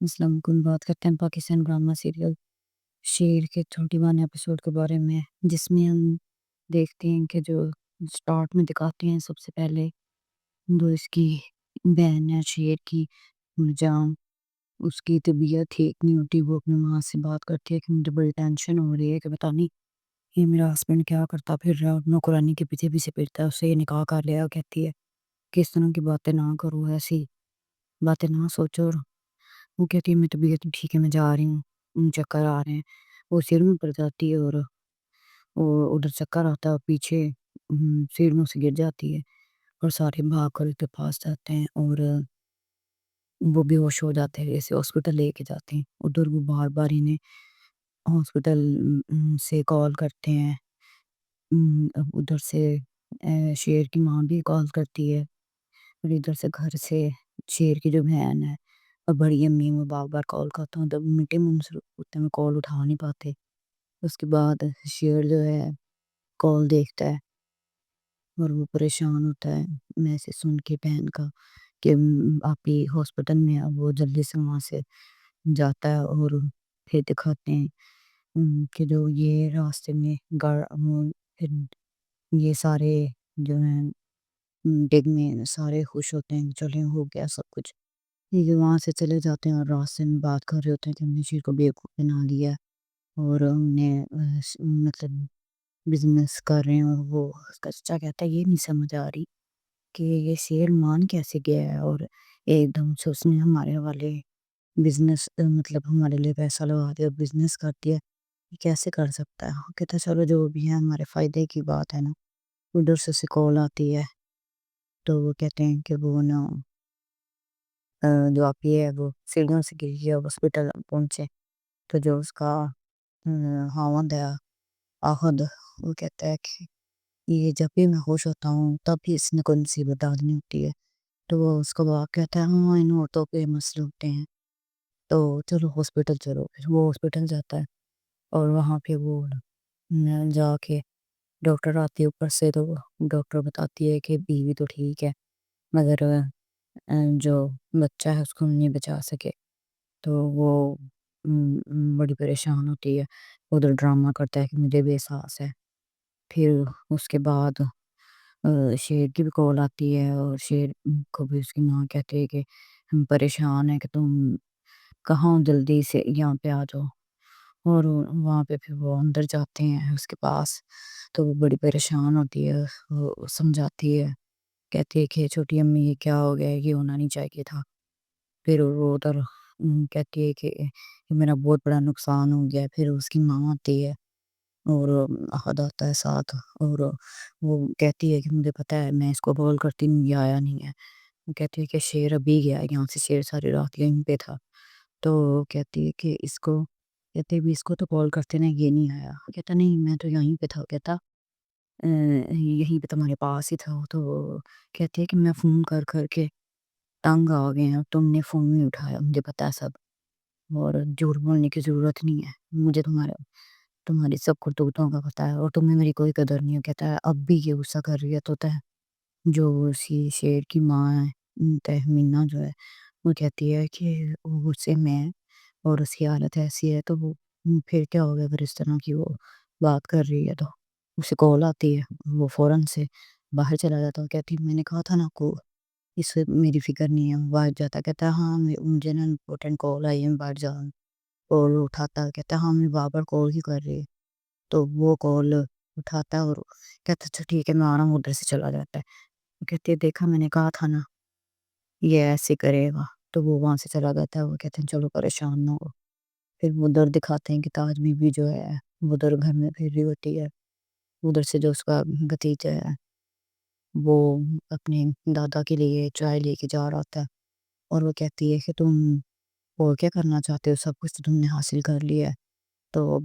السلام علیکم۔ بات کرتے ہیں پاکستان ڈرامہ سیریل شیر کے 21 ایپیسوڈ کے بارے میں، جس میں ہم دیکھتے ہیں کہ جو سٹارٹ میں دکھاتے ہیں سب سے پہلے جو اس کی بہن ہے شیر کی مرجان، اس کی طبیعت ٹھیک نہیں ہوتی۔ وہ اپنی ماں سے بات کرتی ہے کہ مجھے بڑی ٹینشن ہو رہی ہے کہ پتہ نہیں یہ میرا ہسبینڈ کیا کرتا پھر رہا ہے اور نوکرانی کے پیچھے پیچھے پھرتا ہے، اس سے یہ نکاح کر لیا۔ کہتی ہے کہ اس طرح کی باتیں نہ کرو، ایسی باتیں نہ سوچو۔ اور وہ کہتی ہے میری طبیعت ٹھیک ہے، میں جا رہی ہوں، چکر آ رہے ہیں۔ وہ سیڑھیوں پر جاتی ہے اور ادھر چکر آتا ہے، پیچھے سیڑھیوں سے گر جاتی ہے اور سارے بھاگ کر اس کے پاس جاتے ہیں اور وہ بے ہوش ہو جاتے ہیں۔ جیسے ہاسپٹل لے کے جاتے ہیں، ادھر وہ بار بار انہیں ہاسپٹل سے کال کرتے ہیں۔ ادھر سے شیر کی ماں بھی کال کرتی ہے اور ادھر سے گھر سے شیر کی جو بہن ہے اور بڑی امی وہ بار بار کال کرتا ہوں، تب میٹنگ میں کال اٹھا نہیں پاتے۔ اس کے بعد شیر جو ہے کال دیکھتا ہے اور وہ پریشان ہوتا ہے میسج سن کے بہن کا کہ آپ کی ہاسپٹل میں، اب وہ جلدی سے وہاں سے جاتا ہے اور پھر دکھاتے ہیں کہ جو یہ راستے میں پھر یہ سارے جو ہیں ڈگ میں سارے خوش ہوتے ہیں، چلے ہو گیا سب کچھ۔ یہ وہاں سے چلے جاتے ہیں اور راستے میں بات کر رہے ہوتے ہیں کہ ہم نے شیر کو بیوقوف بنا لیا اور ہم نے مطلب بزنس کر رہے ہیں۔ اور وہ اس کا چچا کہتا ہے یہ نہیں سمجھ آ رہی کہ یہ شیر مان کیسے گیا ہے اور ایک دم سے اس نے ہمارے والے بزنس مطلب ہمارے لیے پیسہ لگا دیا، بزنس کر دیا، یہ کیسے کر سکتا ہے؟ ہم کہتے ہیں چلو جو بھی ہے ہمارے فائدے کی بات ہے نا۔ ادھر سے کال آتی ہے تو وہ کہتے ہیں کہ وہ نا جو آپ یہ ہے وہ سیڑھیوں سے گر گیا، ہاسپٹل پہنچے تو جو اس کا خاوند ہے آہد، وہ کہتا ہے کہ یہ جب بھی میں خوش ہوتا ہوں تب بھی اس نے کوئی مصیبت ڈالنی ہوتی ہے۔ تو وہ اس کو باپ کہتا ہے ہاں ان عورتوں کے مسئلے ہوتے ہیں، تو چلو ہاسپٹل چلو۔ پھر وہ ہاسپٹل جاتا ہے اور وہاں پہ وہ جا کے ڈاکٹر آتی ہے اوپر سے، تو ڈاکٹر بتاتی ہے کہ بیوی تو ٹھیک ہے مگر جو بچہ ہے اس کو نہیں بچا سکے۔ تو وہ بڑی پریشان ہوتی ہے، ادھر ڈرامہ کرتا ہے کہ مجھے بے ساس ہے۔ پھر اس کے بعد شیر کی بھی کال آتی ہے اور شیر کو بھی اس کی ماں کہتے ہے کہ ہم پریشان ہیں کہ تم کہاں، جلدی سے یہاں پہ آ جاؤ۔ اور وہاں پہ پھر وہ اندر جاتے ہیں اس کے پاس، تو وہ بڑی پریشان ہوتی ہے، وہ سمجھاتی ہے، کہتی ہے کہ چھوٹی امی یہ کیا ہو گیا، یہ ہونا نہیں چاہیے تھا۔ پھر وہ ادھر کہتی ہے کہ میرا بہت بڑا نقصان ہو گیا ہے۔ پھر اس کی ماں آتی ہے اور احد آتا ہے ساتھ، اور وہ کہتی ہے کہ مجھے پتہ ہے، میں اس کو کال کرتی ہوں یہ آیا نہیں ہے۔ وہ کہتی ہے کہ شیر ابھی گیا یہاں سے، شیر ساری رات یہیں پہ تھا۔ تو کہتی ہے کہ اس کو، کہتے بھی اس کو تو کال کرتے نا یہ نہیں آیا۔ کہتا نہیں میں تو یہیں پہ تھا، کہتا یہیں پہ تمہارے پاس ہی تھا۔ تو کہتی ہے کہ میں فون کر کر کے تنگ آ گئے ہیں، تم نے فون نہیں اٹھایا، مجھے پتا ہے سب، اور جھوٹ بولنے کی ضرورت نہیں ہے، مجھے تمہاری سب کرتوتوں کا پتہ ہے اور تمہیں میری کوئی قدر نہیں ہے۔ کہتا ہے اب بھی یہ غصہ کر رہی ہے تو جو اسی شیر کی ماں ہے تہمینہ جو ہے، وہ کہتی ہے کہ وہ غصے میں ہے اور اس کی حالت ایسی ہے، تو وہ پھر کیا ہو گیا اگر اس طرح کی وہ بات کر رہی ہے تو اسے کال آتی ہے، وہ فوراً سے باہر چلا جاتا ہے۔ کہتی میں نے کہا تھا نا کو اس سے میری فکر نہیں ہے، باہر جاتا۔ کہتا ہے ہاں مجھے نا امپورٹنٹ کال آئی ہے، میں باہر جا رہا ہوں۔ اور اٹھاتا ہے، کہتا ہے ہاں میں بار بار کال ہی کر رہی ہے۔ تو وہ کال اٹھاتا ہے اور کہتا ہے اچھا ٹھیک ہے میں آ رہا ہوں، ادھر سے چلا جاتا ہے۔ کہتی ہے دیکھا میں نے کہا تھا نا یہ ایسے کرے گا، تو وہ وہاں سے چلا جاتا ہے۔ وہ کہتے ہیں چلو پریشان نہ ہو۔ پھر وہ ادھر دکھاتے ہیں کہ تاج بی بی جو ہے وہ ادھر گھر میں پھر رہی ہوتی ہے، ادھر سے جو اس کا بھتیجا ہے وہ اپنے دادا کے لیے چائے لے کے جا رہا ہوتا ہے، اور وہ کہتی ہے کہ تم اور کیا کرنا چاہتے ہو، سب کچھ تو تم نے حاصل کر لیا ہے، تو اب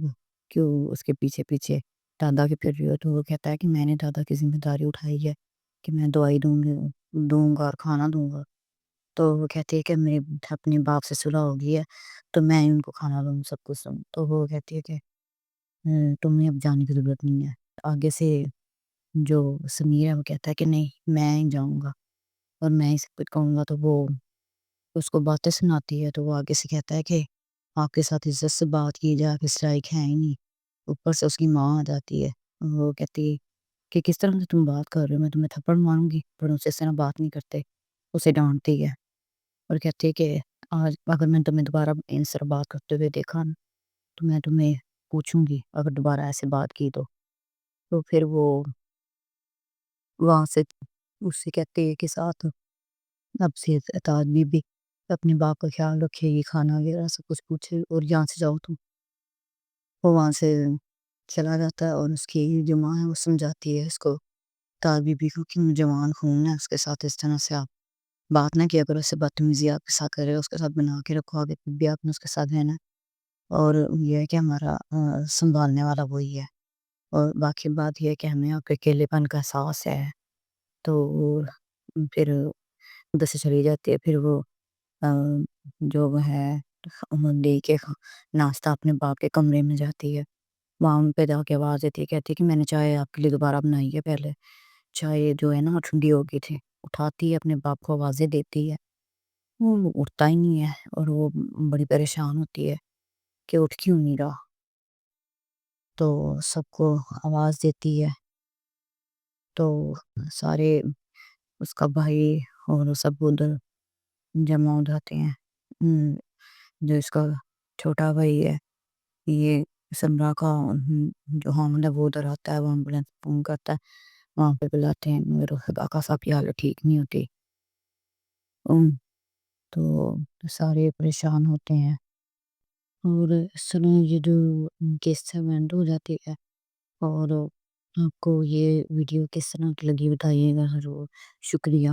کیوں اس کے پیچھے پیچھے دادا کے پھر رہی ہو؟ تو وہ کہتا ہے کہ میں نے دادا کی ذمہ داری اٹھائی ہے کہ میں دوائی دوں گا اور کھانا دوں گا۔ تو وہ کہتی ہے کہ میرے اپنے باپ سے صلح ہو گئی ہے تو میں ان کو کھانا دوں، سب کچھ دوں۔ تو وہ کہتی ہے کہ تمہیں اب جانے کی ضرورت نہیں ہے۔ آگے سے جو سمیر ہے وہ کہتا ہے کہ نہیں میں ہی جاؤں گا اور میں ہی سب کچھ کہوں گا۔ تو وہ اس کو باتیں سناتی ہے تو وہ آگے سے کہتا ہے کہ آپ کے ساتھ عزت سے بات کی جائے، آپ اس لائق ہیں ہی نہیں۔ اوپر سے اس کی ماں آ جاتی ہے، وہ کہتی ہے کہ کس طرح سے تم بات کر رہے ہو، میں تمہیں تھپڑ ماروں گی، پر اسے اس طرح بات نہیں کرتے، اسے ڈانٹتی ہے اور کہتی ہے کہ آج اگر میں تمہیں دوبارہ ان سے بات کرتے ہوئے دیکھا نا تو میں تمہیں پوچھوں گی، اگر دوبارہ ایسے بات کی تو پھر وہ وہاں سے اس سے کہتے ہیں کہ ساتھ اب سے اطاعت بی اپنے باپ کا خیال رکھے گی، کھانا وغیرہ سب کچھ پوچھے اور یہاں سے جاؤ تم۔ وہ وہاں سے چلا جاتا ہے اور اس کی جو ماں ہے وہ سمجھاتی ہے اس کو، اطاعت بی کو، کہ جوان خون ہے، اس کے ساتھ اس طرح سے آپ بات نہ کیا کرو، اس سے بدتمیزی آپ کے ساتھ کرے، اس کے ساتھ بنا کے رکھو، آگے بھی آپ نے اس کے ساتھ رہنا ہے، اور یہ ہے کہ ہمارا سنبھالنے والا وہی ہے، اور باقی بات یہ ہے کہ ہمیں آپ کے اکیلے پن کا احساس ہے۔ تو پھر ادھر سے چلی جاتی ہے، پھر وہ جو وہ ہے لے کے ناشتہ اپنے باپ کے کمرے میں جاتی ہے، وہاں ان پہ جا کے آواز دیتی ہے، کہتی ہے کہ میں نے چائے آپ کے لیے دوبارہ بنائی ہے، پہلے چائے جو ہے نا ٹھنڈی ہو گئی تھی۔ اٹھاتی ہے اپنے باپ کو آوازیں دیتی ہے، وہ اٹھتا ہی نہیں ہے اور وہ بڑی پریشان ہوتی ہے کہ اٹھ کیوں نہیں رہا، تو سب کو آواز دیتی ہے، تو سارے اس کا بھائی اور سب ادھر جمع ہو جاتے ہیں۔ جو اس کا چھوٹا بھائی ہے، یہ سمرا کا جو حامد ہے وہ ادھر آتا ہے، وہ ایمبولینس فون کرتا ہے، وہاں پہ بلاتے ہیں، میرے خدا کا صاحب کی حالت ٹھیک نہیں ہوتی، تو سارے پریشان ہوتے ہیں، اور اس طرح یہ جو کیس ایونٹ ہو جاتی ہے۔ اور آپ کو یہ ویڈیو کس طرح کی لگی بتائیے گا ضرور، شکریہ۔